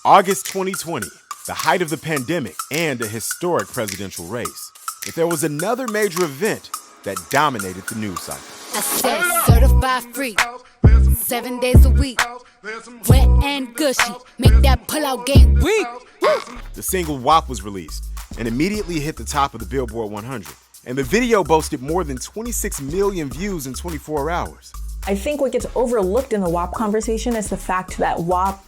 August 2020, the height of the pandemic and a historic presidential race. But there was another major event that dominated the news cycle. I said certified free, 7 days a week, wet and gushy, make that pull-out game weak. The single WAP was released and immediately hit the top of the Billboard 100. And the video boasted more than 26 million views in 24 hours. I think what gets overlooked in the WAP conversation is the fact that WAP,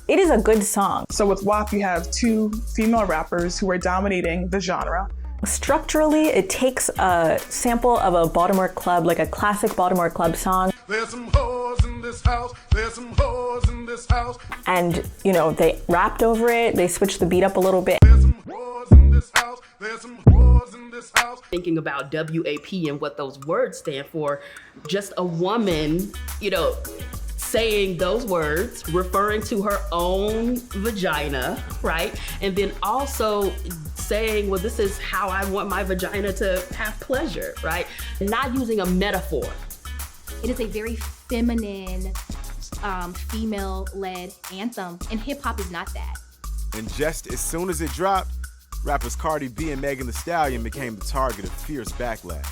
it is a good song. So with WAP, you have two female rappers who are dominating the genre. Structurally, it takes a sample of a Baltimore club, like a classic Baltimore club song. There's some hoes in this house, there's some hoes in this house. And, they rapped over it, they switched the beat up a little bit. There's some hoes in this house, there's some hoes in this house. Thinking about WAP and what those words stand for, just a woman, saying those words, referring to her own vagina, right? And then also saying, well, this is how I want my vagina to have pleasure, right? Not using a metaphor. It is a very feminine, female-led anthem, and hip-hop is not that. And just as soon as it dropped, rappers Cardi B and Megan Thee Stallion became the target of fierce backlash.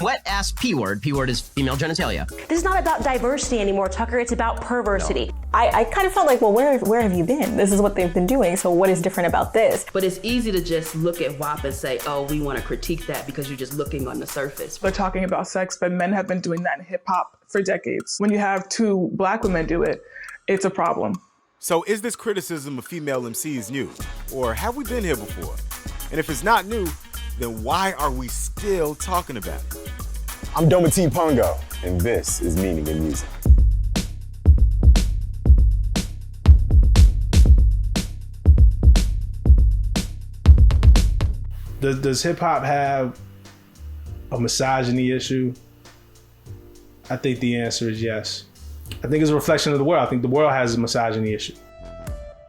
Wet-ass P-word. P-word is female genitalia. This is not about diversity anymore, Tucker. It's about perversity. No. I kind of felt like, well, where have you been? This is what they've been doing, so what is different about this? But it's easy to just look at WAP and say, oh, we want to critique that because you're just looking on the surface. They're talking about sex, but men have been doing that in hip-hop for decades. When you have two black women do it, it's a problem. So is this criticism of female MCs new? Or have we been here before? And if it's not new, then why are we still talking about it? I'm Doma T. Pongo, and this is Meaning in Music. Does hip-hop have a misogyny issue? I think the answer is yes. I think it's a reflection of the world. I think the world has a misogyny issue.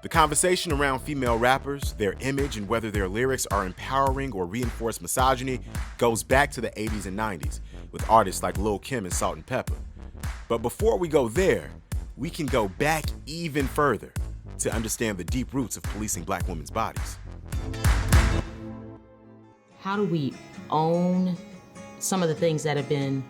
The conversation around female rappers, their image, and whether their lyrics are empowering or reinforce misogyny goes back to the 80s and 90s with artists like Lil Kim and Salt-N-Peppa. But before we go there, we can go back even further to understand the deep roots of policing black women's bodies. How do we own some of the things that have been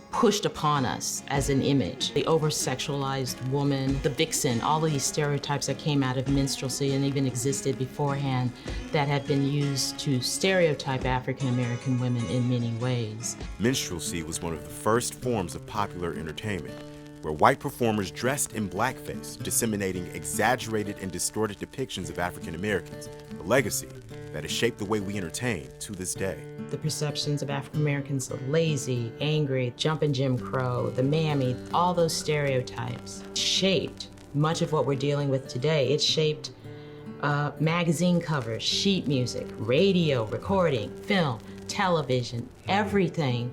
pushed upon us as an image? The over-sexualized woman, the vixen, all of these stereotypes that came out of minstrelsy and even existed beforehand that have been used to stereotype African-American women in many ways. Minstrelsy was one of the first forms of popular entertainment, where white performers dressed in blackface, disseminating exaggerated and distorted depictions of African Americans, a legacy that has shaped the way we entertain to this day. The perceptions of African Americans are lazy, angry, jumping Jim Crow, the mammy, all those stereotypes shaped much of what we're dealing with today. It shaped magazine covers, sheet music, radio, recording, film, television, everything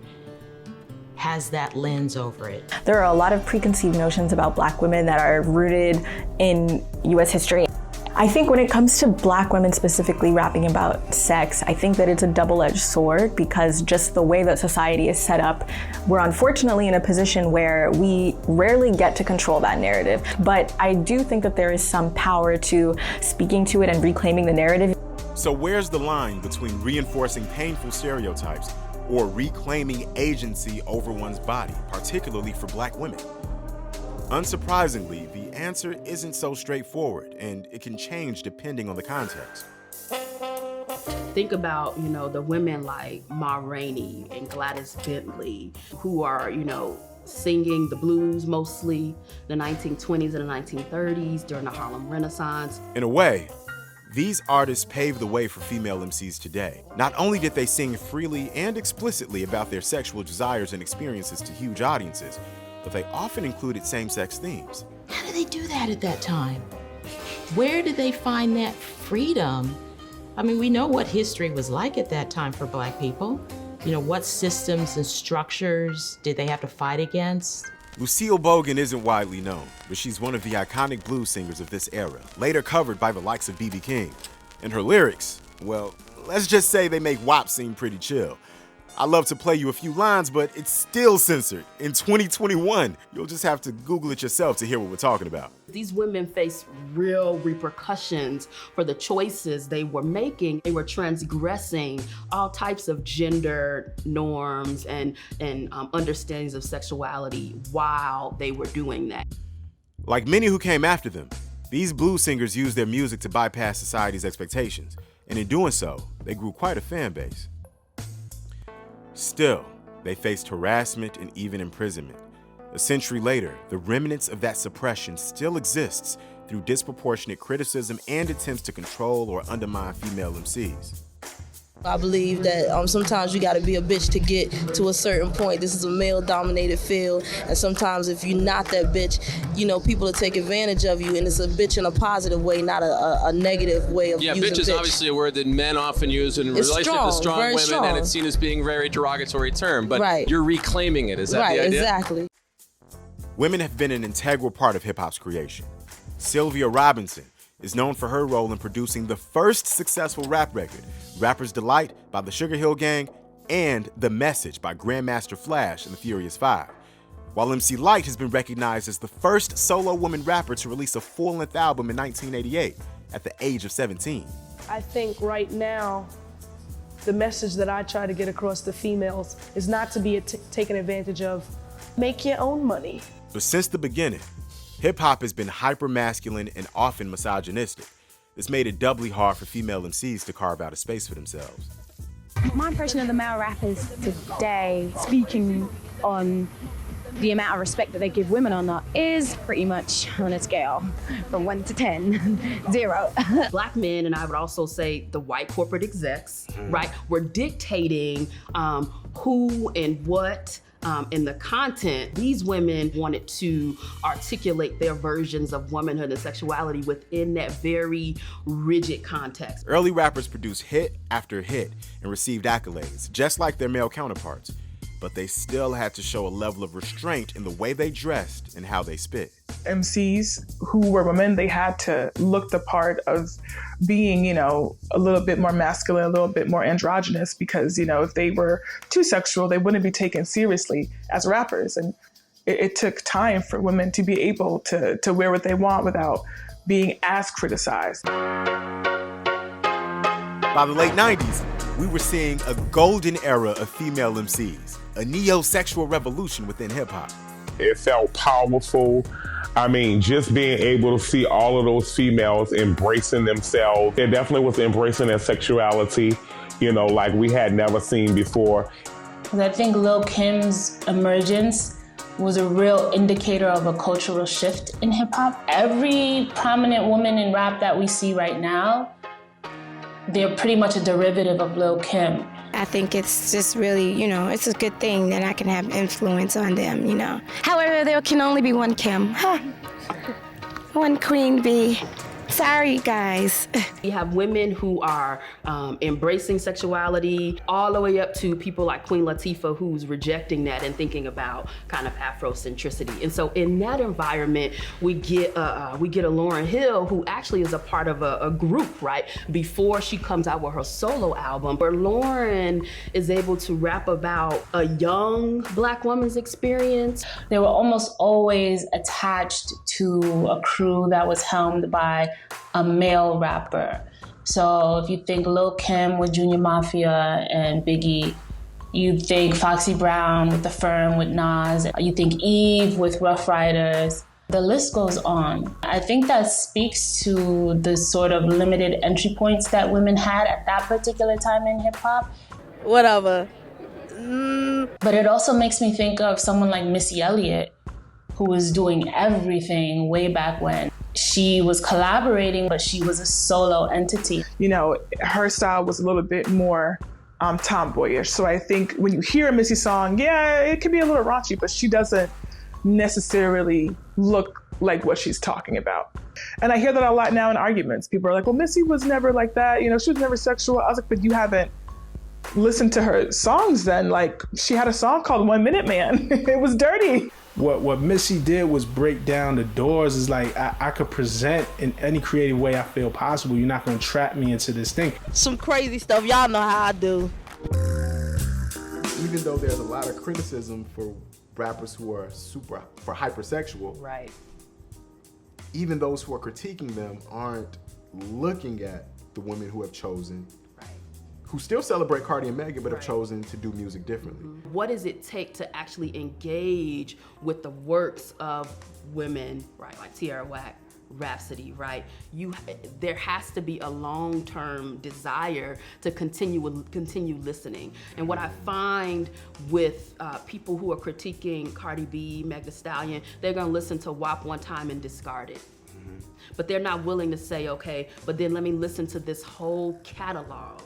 has that lens over it. There are a lot of preconceived notions about black women that are rooted in US history. I think when it comes to black women specifically rapping about sex, I think that it's a double-edged sword because just the way that society is set up, we're unfortunately in a position where we rarely get to control that narrative. But I do think that there is some power to speaking to it and reclaiming the narrative. So where's the line between reinforcing painful stereotypes or reclaiming agency over one's body, particularly for black women? Unsurprisingly, the answer isn't so straightforward, and it can change depending on the context. Think about, the women like Ma Rainey and Gladys Bentley, who are, singing the blues mostly, the 1920s and the 1930s during the Harlem Renaissance. In a way, these artists paved the way for female MCs today. Not only did they sing freely and explicitly about their sexual desires and experiences to huge audiences, but they often included same-sex themes. How did they do that at that time? Where did they find that freedom? I mean, we know what history was like at that time for black people. What systems and structures did they have to fight against? Lucille Bogan isn't widely known, but she's one of the iconic blues singers of this era, later covered by the likes of B.B. King. And her lyrics, well, let's just say they make WAP seem pretty chill. I love to play you a few lines, but it's still censored. In 2021, you'll just have to Google it yourself to hear what we're talking about. These women face real repercussions for the choices they were making. They were transgressing all types of gender norms and understandings of sexuality while they were doing that. Like many who came after them, these blues singers used their music to bypass society's expectations, and in doing so, they grew quite a fan base. Still, they faced harassment and even imprisonment. A century later, the remnants of that suppression still exists through disproportionate criticism and attempts to control or undermine female MCs. I believe that sometimes you gotta be a bitch to get to a certain point. This is a male-dominated field, and sometimes if you're not that bitch, you know, people will take advantage of you, and it's a bitch in a positive way, not a negative way of using bitch is obviously a word that men often use in relationship to strong women, strong. And it's seen as being a very derogatory term, but you're reclaiming it. Is that the idea? Right, exactly. Women have been an integral part of hip-hop's creation. Sylvia Robinson is known for her role in producing the first successful rap record, Rapper's Delight by the Sugar Hill Gang and The Message by Grandmaster Flash and the Furious Five, while MC Lyte has been recognized as the first solo woman rapper to release a full-length album in 1988 at the age of 17. I think right now, the message that I try to get across to females is not to be taken advantage of. Make your own money. But since the beginning, hip-hop has been hyper-masculine and often misogynistic. This made it doubly hard for female MCs to carve out a space for themselves. My impression of the male rappers today, speaking on the amount of respect that they give women or not, is pretty much on a scale from 1 to 10, 0. Black men, and I would also say the white corporate execs, right, were dictating who and what in the content. These women wanted to articulate their versions of womanhood and sexuality within that very rigid context. Early rappers produced hit after hit and received accolades, just like their male counterparts. But they still had to show a level of restraint in the way they dressed and how they spit. MCs who were women, they had to look the part of being, you know, a little bit more masculine, a little bit more androgynous, because, you know, if they were too sexual, they wouldn't be taken seriously as rappers. And it took time for women to be able to wear what they want without being as criticized. By the late 90s, we were seeing a golden era of female MCs, a neo-sexual revolution within hip-hop. It felt powerful. I mean, just being able to see all of those females embracing themselves. It definitely was embracing their sexuality, you know, like we had never seen before. I think Lil Kim's emergence was a real indicator of a cultural shift in hip-hop. Every prominent woman in rap that we see right now, they're pretty much a derivative of Lil Kim. I think it's just really, you know, it's a good thing that I can have influence on them, you know. However, there can only be one Kim. One Queen Bee. Sorry, guys. You have women who are embracing sexuality, all the way up to people like Queen Latifah, who's rejecting that and thinking about kind of Afrocentricity. And so in that environment, we get a Lauryn Hill, who actually is a part of a group, right? Before she comes out with her solo album, where Lauryn is able to rap about a young Black woman's experience. They were almost always attached to a crew that was helmed by a male rapper. So if you think Lil Kim with Junior Mafia and Biggie, you think Foxy Brown with The Firm with Nas, you think Eve with Rough Riders. The list goes on. I think that speaks to the sort of limited entry points that women had at that particular time in hip hop. Whatever. But it also makes me think of someone like Missy Elliott, who was doing everything way back when. She was collaborating, but she was a solo entity. You know, her style was a little bit more tomboyish. So I think when you hear a Missy song, yeah, it can be a little raunchy, but she doesn't necessarily look like what she's talking about. And I hear that a lot now in arguments. People are like, well, Missy was never like that. You know, she was never sexual. I was like, but you haven't listened to her songs then. Like, she had a song called 1 Minute Man. It was dirty. What Missy did was break down the doors. Is like, I could present in any creative way I feel possible. You're not gonna trap me into this thing. Some crazy stuff. Y'all know how I do. even though there's a lot of criticism for rappers who are for hypersexual, right? Even those who are critiquing them aren't looking at the women who have chosen, who still celebrate Cardi and Megan, but have chosen to do music differently. What does it take to actually engage with the works of women, right? Like Tierra Whack, Rhapsody, right? There has to be a long-term desire to continue listening. And what I find with people who are critiquing Cardi B, Megan Thee Stallion, they're gonna listen to WAP one time and discard it. But they're not willing to say, okay, but then let me listen to this whole catalog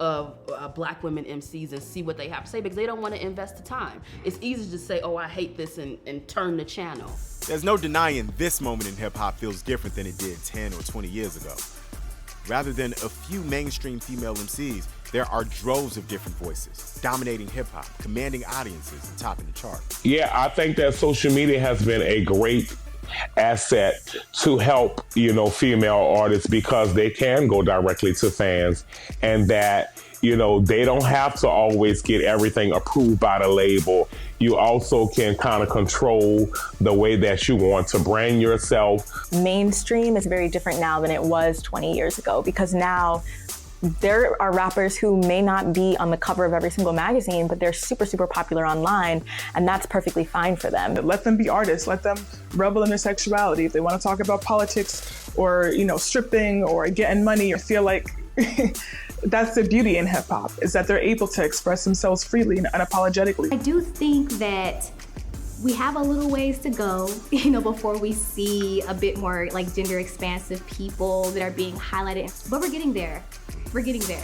of Black women MCs and see what they have to say, because they don't want to invest the time. It's easy to say, oh, I hate this, and turn the channel. There's no denying this moment in hip hop feels different than it did 10 or 20 years ago. Rather than a few mainstream female MCs, there are droves of different voices dominating hip hop, commanding audiences, and topping the chart. Yeah, I think that social media has been a great asset to help, female artists, because they can go directly to fans, and that, they don't have to always get everything approved by the label. You also can kind of control the way that you want to brand yourself. Mainstream is very different now than it was 20 years ago, because now there are rappers who may not be on the cover of every single magazine, but they're super, super popular online, and that's perfectly fine for them. Let them be artists. Let them revel in their sexuality. If they want to talk about politics or, stripping or getting money, I feel like that's the beauty in hip hop, is that they're able to express themselves freely and unapologetically. I do think that we have a little ways to go, before we see a bit more like gender expansive people that are being highlighted, but we're getting there. We're getting there.